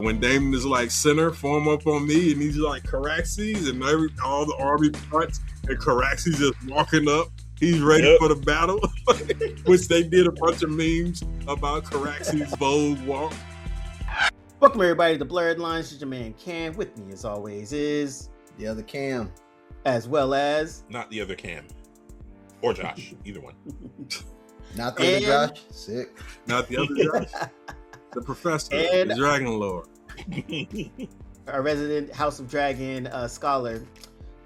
When Damon is like, center, form up on me, and he's like Caraxes and all the army parts, and Caraxes just walking up. He's ready for the battle, which they did a bunch of memes about Caraxes' bold walk. Welcome everybody to Blerdlines. It's your man Cam. With me as always is the other Cam, as well as not the other Cam or Josh, either one. Not the other Josh. Sick. Not the other Josh. The professor, the Dragon Lord, our resident House of Dragon scholar,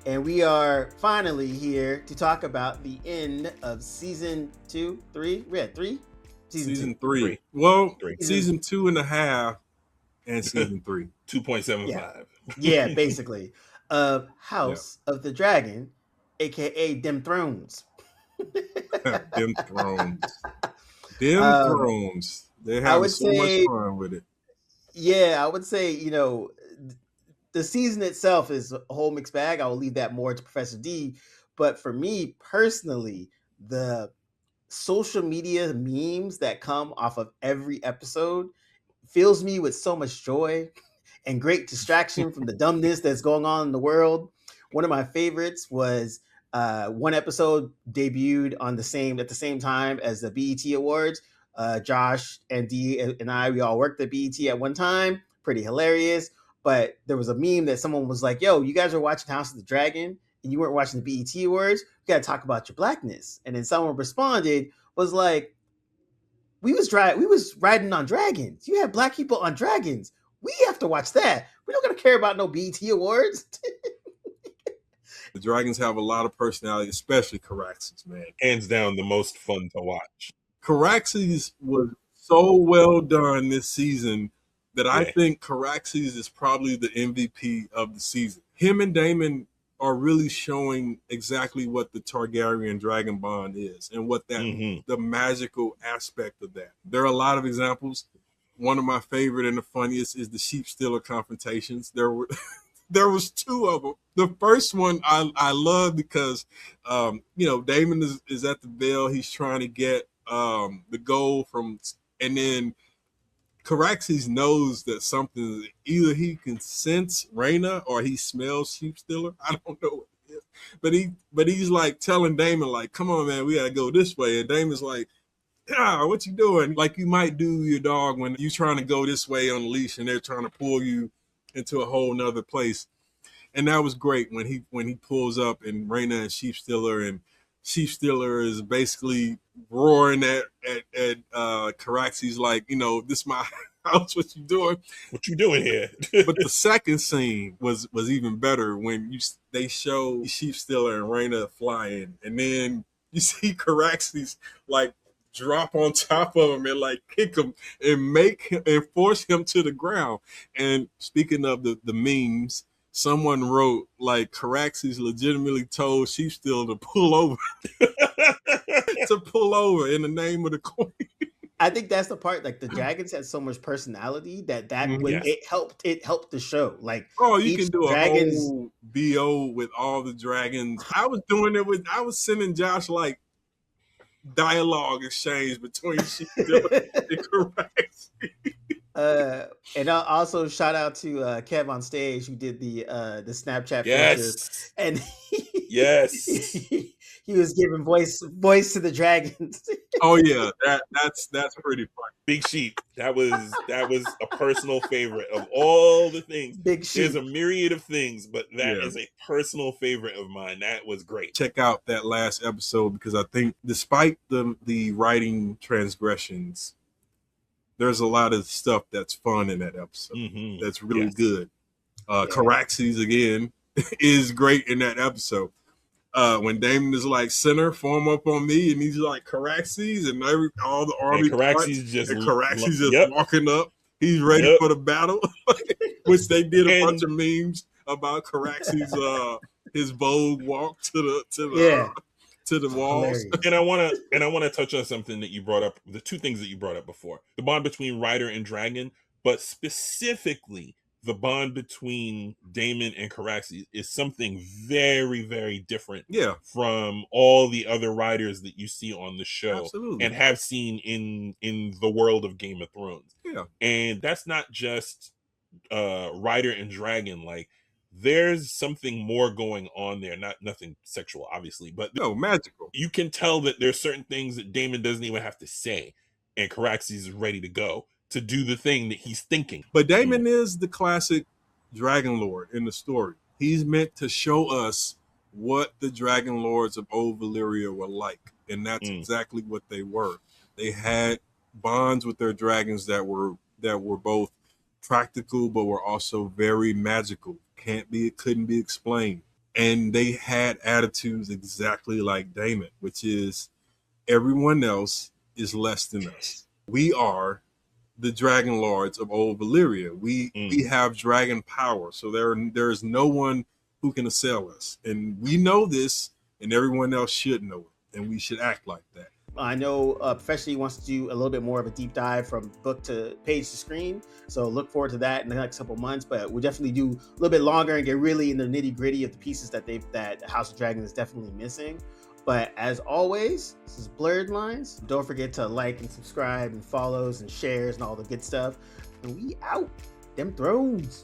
and we are finally here to talk about the end of season 2, 3. We had 3. Season 3. Well, season 2.5 and season 3. 2.75. Yeah, basically. Of House of the Dragon, aka Dem Thrones. Dem Thrones. Dem Thrones. They're having so much fun with it. Yeah, I would say, the season itself is a whole mixed bag. I will leave that more to Professor D. But for me personally, the social media memes that come off of every episode fills me with so much joy and great distraction from the dumbness that's going on in the world. One of my favorites was one episode debuted at the same time as the BET Awards. Josh and D and I, we all worked at BET at one time. Pretty hilarious. But there was a meme that someone was like, yo, you guys are watching House of the Dragon and you weren't watching the BET Awards. We got to talk about your blackness. And then someone responded, was like, we was riding on dragons. You have black people on dragons. We have to watch that. We don't got to care about no BET Awards. The dragons have a lot of personality, especially Caraxes, man. Hands down, the most fun to watch. Caraxes was so well done this season that I think Caraxes is probably the MVP of the season. Him and Daemon are really showing exactly what the Targaryen dragon bond is and what that the magical aspect of that. There are a lot of examples. One of my favorite and the funniest is the sheep stealer confrontations. There was 2 of them. The first one I love because Daemon is at the Vale. He's trying to get the gold from, and then Caraxes knows that something, either he can sense Rhaena or he smells sheep stealer. I don't know what it is. But he's like telling Daemon, like, come on, man, we gotta go this way. And Daemon's like, what you doing? Like you might do your dog when you trying to go this way on the leash and they're trying to pull you into a whole nother place. And that was great when he pulls up and Rhaena and sheep stealer, and sheep stealer is basically roaring at Caraxes like, this my house, what you doing? What you doing here? But the second scene was even better when they show sheep stealer and Rhaena flying, and then you see Caraxes like drop on top of him and like kick him and force him to the ground. And speaking of the memes, someone wrote like Caraxes legitimately told sheep stealer to pull over. To pull over in the name of the queen. I think that's the part, like the dragons had so much personality that when it helped the show. Like, you can do a whole BO with all the dragons. I was sending Josh like dialogue exchange between sheep stealer and Caraxes. And also shout out to Kev on stage who did the Snapchat feature. And he was giving voice to the dragons. Oh yeah, that's pretty funny. Big Sheep. That was a personal favorite of all the things. Big Sheep. There's a myriad of things, but that is a personal favorite of mine. That was great. Check out that last episode because I think despite the writing transgressions, there's a lot of stuff that's fun in that episode. That's really good. Caraxes again is great in that episode. When Daemon is like, center, form up on me, and he's like Caraxes and all the army Caraxes just walking up. He's ready for the battle, which they did a bunch of memes about Caraxes' his bold walk to the walls. And I want to touch on something that you brought up, the 2 things that you brought up before. The bond between Rider and Dragon, but specifically the bond between Daemon and Caraxes is something very, very different from all the other riders that you see on the show. Absolutely. And have seen in the world of Game of Thrones. Yeah. And that's not just Ryder and Dragon, like there's something more going on there. Not nothing sexual, obviously, but No, magical. you can tell that there's certain things that Damon doesn't even have to say, and Caraxes is ready to go to do the thing that he's thinking. But Damon is the classic Dragon Lord in the story. He's meant to show us what the Dragon Lords of Old Valyria were like, and that's exactly what they were. They had bonds with their dragons that were both practical but were also very magical. Couldn't be explained. And they had attitudes exactly like Damon, which is everyone else is less than us. We are the Dragon Lords of Old Valyria. We have dragon power, so there is no one who can assail us, and we know this, and everyone else should know it, and we should act like that. I know Professor D wants to do a little bit more of a deep dive from book to page to screen, so look forward to that in the next couple months. But we'll definitely do a little bit longer and get really in the nitty gritty of the pieces that House of Dragon is definitely missing. But as always, this is Blerdlines. Don't forget to like and subscribe and follows and shares and all the good stuff. And we out. Them thrones.